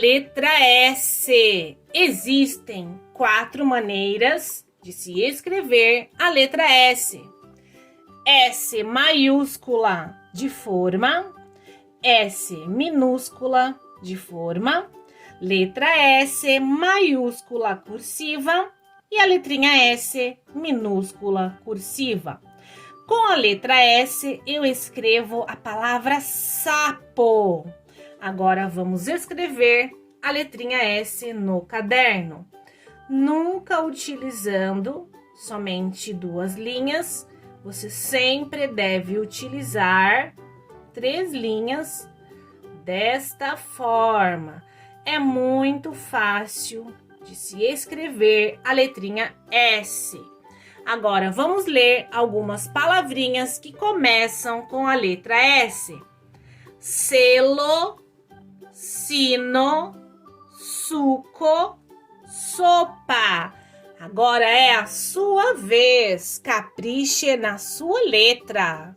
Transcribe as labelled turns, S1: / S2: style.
S1: letra S. Existem 4 maneiras de se escrever a letra S. S maiúscula de forma, S minúscula de forma, letra S maiúscula cursiva e a letrinha S minúscula cursiva. Com a letra S eu escrevo a palavra sapo. Agora vamos escrever a letrinha S no caderno. Nunca utilizando somente 2 linhas, você sempre deve utilizar 3 linhas desta forma. É muito fácil de se escrever a letrinha S. Agora vamos ler algumas palavrinhas que começam com a letra S. Selo, sino, suco, sopa. Agora é a sua vez. Capriche na sua letra.